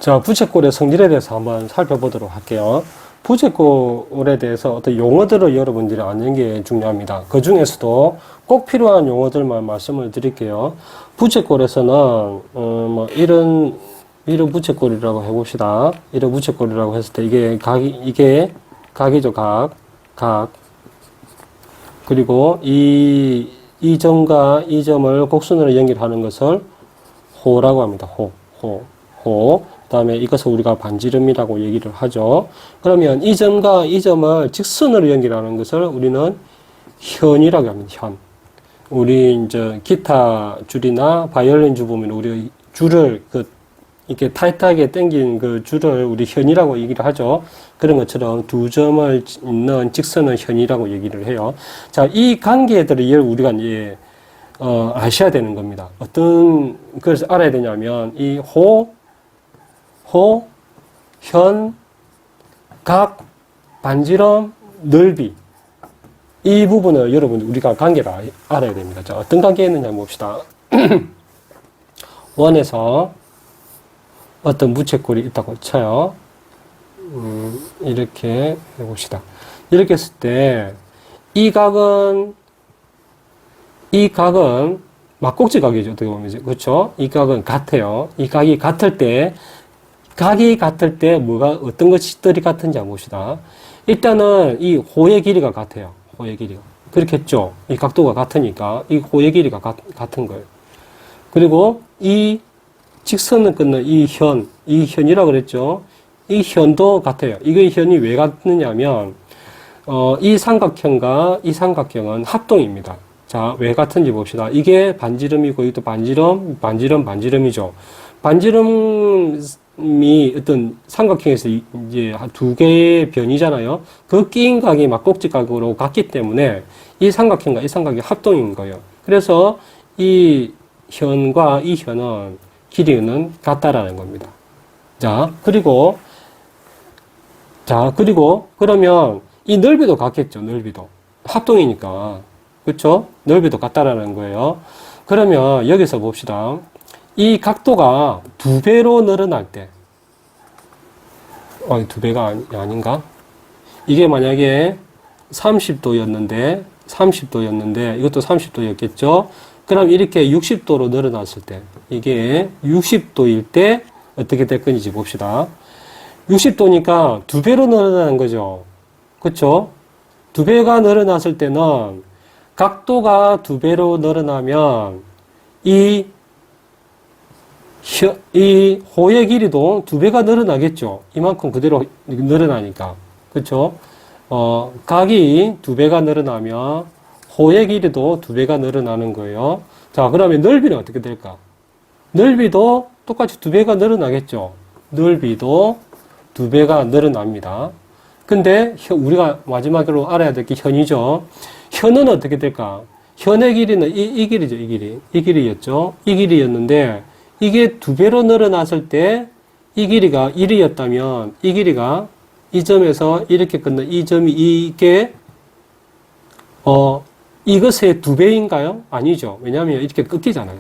자, 부채꼴의 성질에 대해서 한번 살펴보도록 할게요. 부채꼴에 대해서 어떤 용어들을 여러분들이 아는 게 중요합니다. 그 중에서도 꼭 필요한 용어들만 말씀을 드릴게요. 부채꼴에서는 이런 부채꼴이라고 해봅시다. 이런 부채꼴이라고 했을 때 이게 각이죠. 각. 그리고 이 점과 이 점을 곡선으로 연결하는 것을 호라고 합니다. 호. 그 다음에 이것을 우리가 반지름이라고 얘기를 하죠. 그러면 이 점과 이 점을 직선으로 연결하는 것을 우리는 현이라고 합니다. 현. 우리 이제 기타 줄이나 바이올린 줄 보면 우리 줄을 이렇게 타이트하게 당긴 그 줄을 우리 현이라고 얘기를 하죠. 그런 것처럼 두 점을 잇는 직선은 현이라고 얘기를 해요. 자, 이 관계들을 우리가 이제 아셔야 되는 겁니다. 어떤 것을 알아야 되냐면 이 현, 각, 반지름, 넓이 이 부분을 여러분 우리가 관계를 알아야 됩니다. 자, 어떤 관계가 있느냐 봅시다. 원에서 어떤 부채꼴이 있다고 쳐요. 이렇게 해봅시다. 이렇게 했을 때 이 각은 막꼭지 각이죠. 어떻게 보면 그렇죠? 이 각은 같아요. 이 각이 같을 때 어떤 것들이 같은지 한번 봅시다. 일단은 이 호의 길이가 같아요. 호의 길이가. 그렇겠죠? 이 각도가 같으니까 이 호의 길이가 같은 거예요. 그리고 이 직선을 끊는 이 현이라고 그랬죠? 이 현도 같아요. 이게 현이 왜 같느냐면, 이 삼각형과 이 삼각형은 합동입니다. 자, 왜 같은지 봅시다. 이게 반지름이고, 이것도 반지름이죠. 반지름이 어떤 삼각형에서 이제 두 개의 변이잖아요. 그 끼인 각이 막꼭지 각으로 같기 때문에 이 삼각형과 이 삼각형이 합동인 거예요. 그래서 이 현과 이 현은 길이는 같다라는 겁니다. 그리고 그러면 이 넓이도 같겠죠. 넓이도. 합동이니까. 그렇죠? 넓이도 같다라는 거예요. 그러면 여기서 봅시다. 이 각도가 2배로 늘어날 때, 2배가 아닌가? 이게 만약에 30도였는데, 이것도 30도였겠죠? 그럼 이렇게 60도로 늘어났을 때, 이게 60도일 때 어떻게 될 건지 봅시다. 60도니까 2배로 늘어나는 거죠. 그쵸? 2배가 늘어났을 때는 각도가 2배로 늘어나면 이 호의 길이도 2배가 늘어나겠죠. 이만큼 그대로 늘어나니까. 그쵸? 각이 2배가 늘어나면 호의 길이도 2배가 늘어나는 거예요. 자, 그러면 넓이는 어떻게 될까? 넓이도 똑같이 2배가 늘어나겠죠. 넓이도 2배가 늘어납니다. 근데 우리가 마지막으로 알아야 될 게 현이죠. 현은 어떻게 될까? 현의 길이는 이 길이죠. 이 길이였죠. 이 길이였는데 이게 2배로 늘어났을 때 이 길이가 1이었다면 이 길이가 이 점에서 이렇게 끊는 이 점이 이게 이것의 2배인가요? 아니죠. 왜냐하면 이렇게 꺾이잖아요.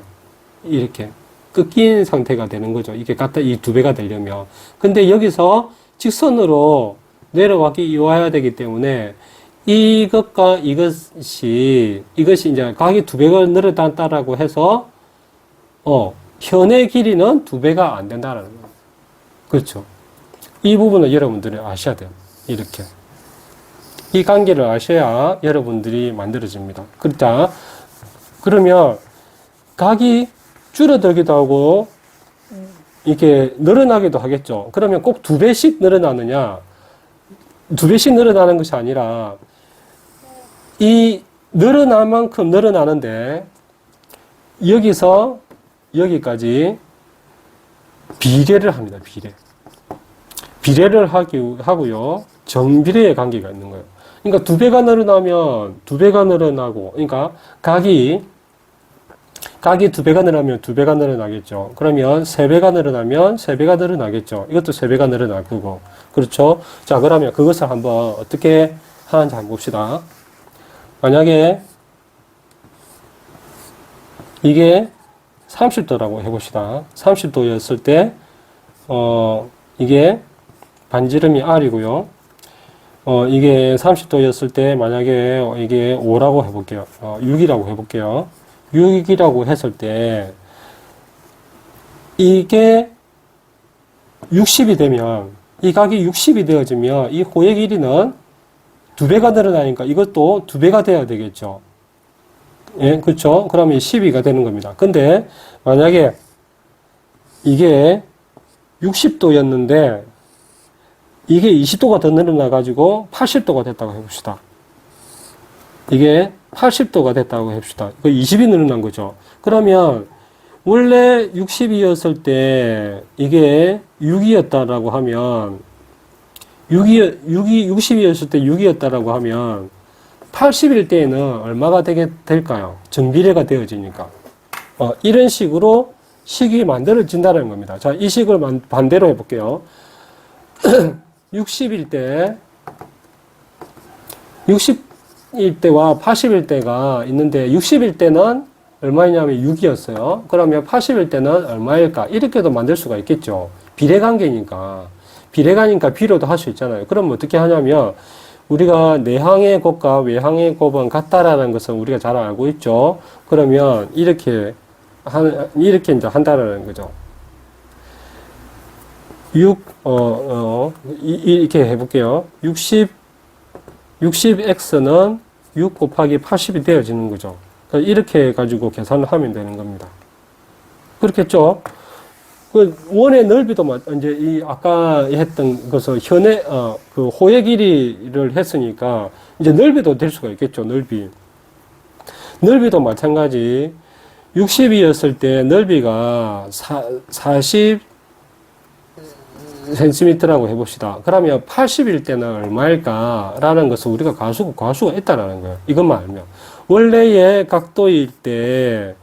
이렇게 꺾인 상태가 되는 거죠. 이게 이 2배가 되려면. 근데 여기서 직선으로 내려와야 되기 때문에 이것과 이것이 이제 각이 2배가 늘어났다라고 해서 현의 길이는 2배가 안 된다라는 거예요. 그렇죠. 이 부분을 여러분들이 아셔야 돼요. 이렇게. 이 관계를 아셔야 여러분들이 만들어집니다. 그렇다. 그러면 각이 줄어들기도 하고 이렇게 늘어나기도 하겠죠. 그러면 꼭 2배씩 늘어나느냐? 2배씩 늘어나는 것이 아니라 이 늘어난 만큼 늘어나는데 여기서 여기까지 비례를 합니다. 비례를 하고요. 정비례의 관계가 있는 거예요. 그러니까 2배가 늘어나면 2배가 늘어나고, 그러니까 각이 2배가 늘어나면 2배가 늘어나겠죠. 그러면 3배가 늘어나면 3배가 늘어나겠죠. 이것도 3배가 늘어날 거고. 그렇죠? 자, 그러면 그것을 한번 어떻게 하는지 한번 봅시다. 만약에 이게 30도라고 해봅시다. 30도였을 때 이게 반지름이 R이고요. 이게 30도였을 때 만약에 이게 5라고 해볼게요. 6이라고 해볼게요. 6이라고 했을 때 이게 60이 되면 이 각이 60이 되어지면 이 호의 길이는 2배가 늘어나니까 이것도 2배가 돼야 되겠죠. 예, 그렇죠? 그러면 12가 되는 겁니다. 근데 만약에 이게 60도였는데 이게 20도가 더 늘어나 가지고 80도가 됐다고 해봅시다. 이게 80도가 됐다고 해봅시다. 20이 늘어난 거죠. 그러면 원래 60이었을 때 이게 6이었다라고 하면 60이었을 때 6이었다라고 하면 80일 때에는 얼마가 될까요? 정비례가 되어지니까. 이런 식으로 식이 만들어진다는 겁니다. 자, 이 식을 반대로 해볼게요. 60일 때와 80일 때가 있는데 60일 때는 얼마냐면 6이었어요. 그러면 80일 때는 얼마일까? 이렇게도 만들 수가 있겠죠. 비례관계니까. 비례관계니까 비례도 할 수 있잖아요. 그럼 어떻게 하냐면 우리가 내항의 곱과 외항의 곱은 같다라는 것은 우리가 잘 알고 있죠. 그러면 이렇게 이제 한다라는 거죠. 이렇게 해볼게요. 60x는 6 곱하기 80이 되어지는 거죠. 이렇게 해가지고 계산을 하면 되는 겁니다. 그렇겠죠? 그 원의 넓이도 이제 아까 했던 것은 그 호의 길이를 했으니까 이제 넓이도 될 수가 있겠죠. 넓이도 마찬가지. 60이었을 때 넓이가 40cm라고 해봅시다. 그러면 80일 때는 얼마일까라는 것을 우리가 과수가 있다라는 거예요. 이것만 알면. 원래의 각도일 때,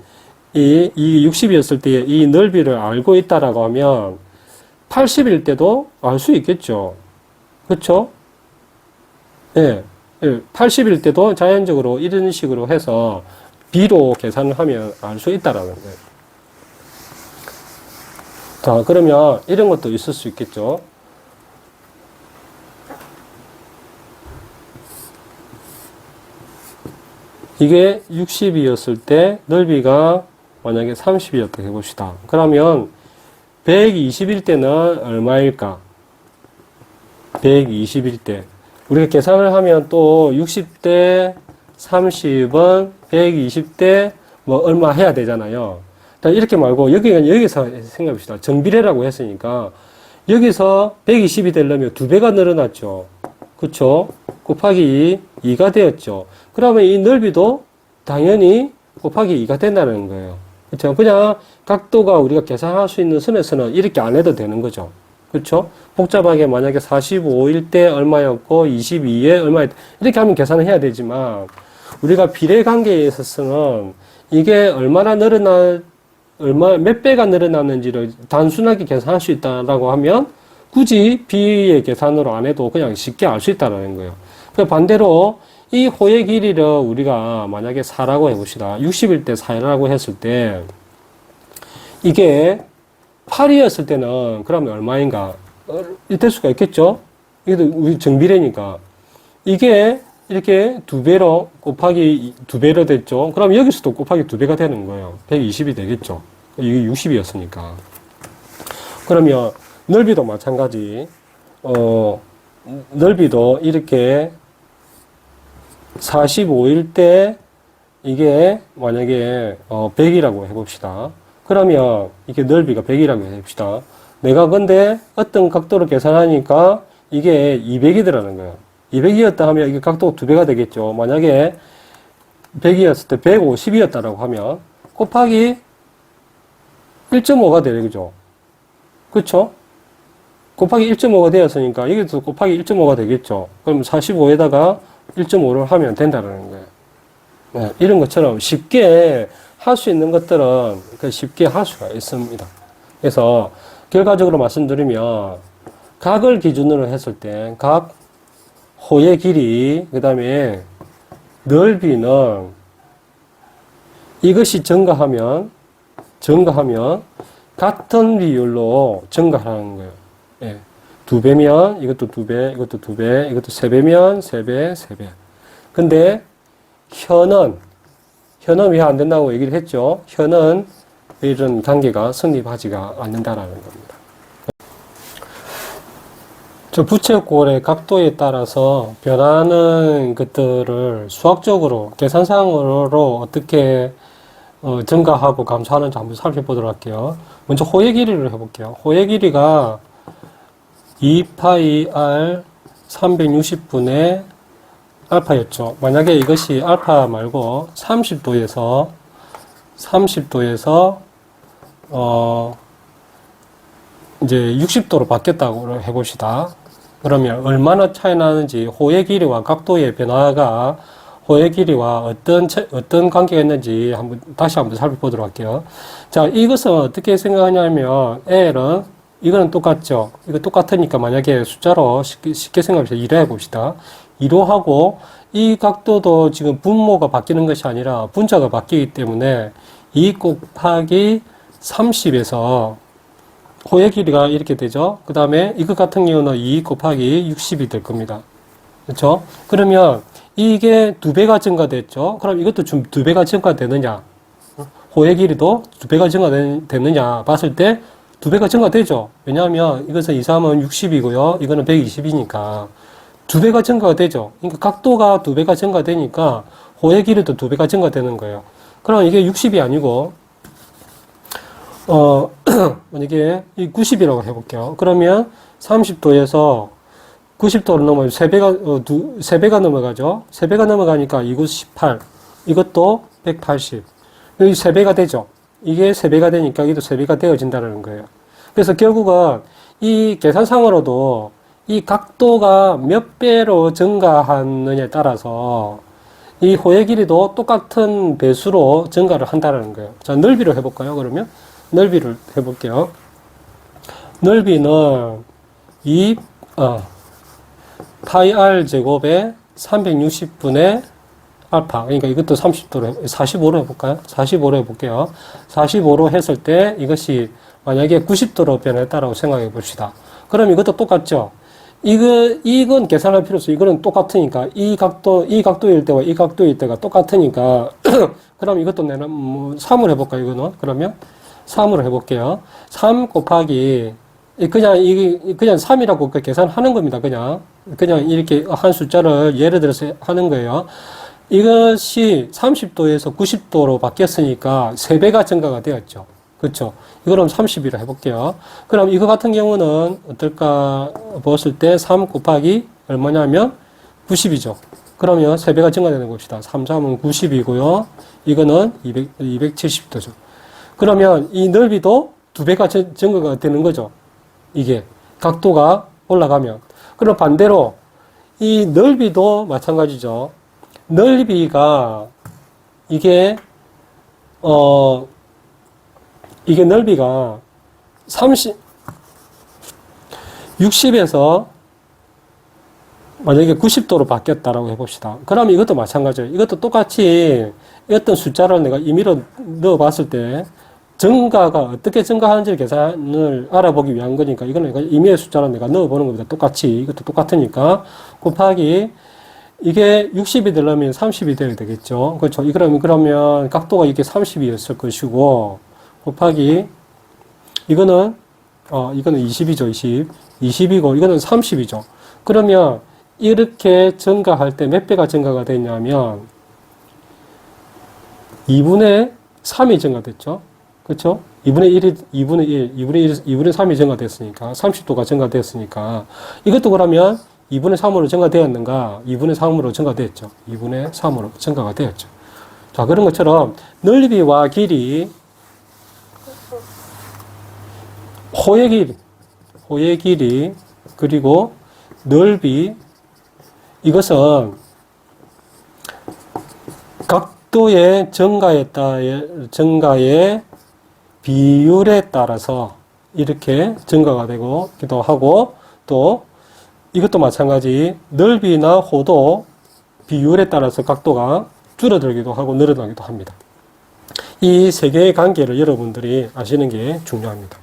이 60이었을 때 이 넓이를 알고 있다라고 하면 80일 때도 알 수 있겠죠. 그렇죠? 예. 80일 때도 자연적으로 이런 식으로 해서 B로 계산을 하면 알 수 있다라는 거예요. 자, 그러면 이런 것도 있을 수 있겠죠. 이게 60이었을 때 넓이가 만약에 30이었다 해봅시다. 그러면 120일 때는 얼마일까? 120일 때. 우리가 계산을 하면 또 60대 30은 120대 뭐 얼마 해야 되잖아요. 이렇게 말고 여기서 생각해봅시다. 정비례라고 했으니까 여기서 120이 되려면 2배가 늘어났죠. 그쵸? 곱하기 2가 되었죠. 그러면 이 넓이도 당연히 곱하기 2가 된다는 거예요. 그쵸? 그냥 각도가 우리가 계산할 수 있는 선에서는 이렇게 안 해도 되는 거죠. 그쵸? 복잡하게 만약에 45일 때 얼마였고 22에 얼마였다 이렇게 하면 계산을 해야 되지만 우리가 비례 관계에 있어서는 이게 몇 배가 늘어났는지를 단순하게 계산할 수 있다라고 하면 굳이 B의 계산으로 안 해도 그냥 쉽게 알 수 있다는 거예요. 반대로 이 호의 길이를 우리가 만약에 4라고 해봅시다. 60일 때 4라고 했을 때 이게 8이었을 때는 그러면 얼마인가? 될 수가 있겠죠? 이게 우리 정비례니까. 이게 이렇게 2배로 곱하기 2배로 됐죠? 그럼 여기서도 곱하기 2배가 되는 거예요. 120이 되겠죠? 이게 60이었으니까. 그러면 넓이도 마찬가지. 넓이도 이렇게 45일 때 이게 만약에 100이라고 해봅시다. 그러면 이게 넓이가 100이라고 해봅시다. 내가 근데 어떤 각도로 계산하니까 이게 200이더라는 거예요. 200이었다 하면 이게 각도가 2배가 되겠죠. 만약에 100이었을 때 150이었다라고 하면 곱하기 1.5가 되죠. 그쵸? 곱하기 1.5가 되었으니까 이게도 곱하기 1.5가 되겠죠. 그럼 45에다가 1.5를 하면 된다는 거예요. 네, 이런 것처럼 쉽게 할 수 있는 것들은 쉽게 할 수가 있습니다. 그래서 결과적으로 말씀드리면 각을 기준으로 했을 때 각 호의 길이 그 다음에 넓이는 이것이 증가하면 같은 비율로 증가하는 거예요. 예. 2배면 이것도 2배, 이것도 2배, 이것도 3배면 3배, 3배. 근데 현은 왜 안 된다고 얘기를 했죠? 현은 이런 관계가 성립하지가 않는다라는 겁니다. 저 부채꼴의 각도에 따라서 변하는 것들을 수학적으로, 계산상으로 어떻게 증가하고 감소하는지 한번 살펴보도록 할게요. 먼저 호의 길이를 해볼게요. 호의 길이가 2파이 r 360분의 알파였죠. 만약에 이것이 알파 말고 30도에서 이제 60도로 바뀌었다고 해봅시다. 그러면 얼마나 차이 나는지, 호의 길이와 각도의 변화가 호의 길이와 어떤 관계가 있는지 다시 한번 살펴보도록 할게요. 자, 이것은 어떻게 생각하냐면, L은, 이거는 똑같죠. 이거 똑같으니까 만약에 숫자로 쉽게 생각해서 2로 해봅시다. 2로 하고, 이 각도도 지금 분모가 바뀌는 것이 아니라 분자가 바뀌기 때문에 2 곱하기 30에서 호의 길이가 이렇게 되죠. 그 다음에 이것 같은 경우는 2 곱하기 60이 될 겁니다. 그렇죠? 그러면 이게 2배가 증가됐죠. 그럼 이것도 좀 2배가 증가되느냐? 호의 길이도 2배가 증가되느냐? 봤을 때 2배가 증가되죠. 왜냐하면 이것은 2, 3은 60이고요. 이거는 120이니까 2배가 증가가 되죠. 그러니까 각도가 2배가 증가되니까 호의 길이도 2배가 증가되는 거예요. 그럼 이게 60이 아니고 만약에 이 90이라고 해볼게요. 그러면 30도에서 90도로 넘어요. 3배가 넘어가죠. 3배가 넘어가니까 이곳 18, 이것도 180. 여기 3배가 되죠. 이게 3배가 되니까 이것도 3배가 되어진다는 거예요. 그래서 결국은 이 계산상으로도 이 각도가 몇 배로 증가하느냐에 따라서 이 호의 길이도 똑같은 배수로 증가를 한다는 거예요. 자, 넓이로 해볼까요? 그러면 넓이를 해볼게요. 넓이는 파이 r 제곱에 360분의 알파. 그러니까 이것도 30도로, 45로 해볼까요? 45로 해볼게요. 45로 했을 때 이것이 만약에 90도로 변했다라고 생각해 봅시다. 그럼 이것도 똑같죠? 이건 계산할 필요 없어요. 이거는 똑같으니까. 이 각도일 때와 이 각도일 때가 똑같으니까. 그럼 이것도 내가 3으로 해볼까요? 이거는? 그러면 3으로 해볼게요. 3 곱하기, 그냥 3이라고 계산하는 겁니다. 그냥 이렇게 한 숫자를 예를 들어서 하는 거예요. 이것이 30도에서 90도로 바뀌었으니까 3배가 증가가 되었죠. 그렇죠? 이거는 30이라 해볼게요. 그럼 이거 같은 경우는 어떨까 봤을 때 3 곱하기 얼마냐면 90이죠. 그러면 3배가 증가되는 겁시다. 3, 3은 90이고요. 이거는 270도죠. 그러면 이 넓이도 2배가 증가가 되는 거죠. 이게 각도가 올라가면. 그럼 반대로 이 넓이도 마찬가지죠. 넓이가 이게 넓이가 60에서 만약에 90도로 바뀌었다라고 해봅시다. 그러면 이것도 마찬가지예요. 이것도 똑같이 어떤 숫자를 내가 임의로 넣어봤을 때 증가가 어떻게 증가하는지 계산을 알아보기 위한 거니까 이거는 내가 임의의 숫자를 내가 넣어보는 겁니다. 똑같이 이것도 똑같으니까 곱하기 이게 60이 되려면 30이 되어야 되겠죠. 그렇죠. 그러면 각도가 이게 30이었을 것이고 곱하기 이거는 20이죠. 20이고 이거는 30이죠. 그러면 이렇게 증가할 때 몇 배가 증가가 되냐면 2분의 3이 증가됐죠. 그렇죠? 2분의 3이 증가됐으니까 30도가 증가됐으니까 이것도 그러면 2분의 3으로 증가되었는가? 2분의 3으로 증가되었죠. 2분의 3으로 증가가 되었죠. 자, 그런 것처럼 넓이와 길이, 호의 길이, 그리고 넓이, 이것은 각도의 증가의 비율에 따라서 이렇게 증가가 되기도 하고, 또 이것도 마찬가지 넓이나 호도 비율에 따라서 각도가 줄어들기도 하고 늘어나기도 합니다. 이 세 개의 관계를 여러분들이 아시는 게 중요합니다.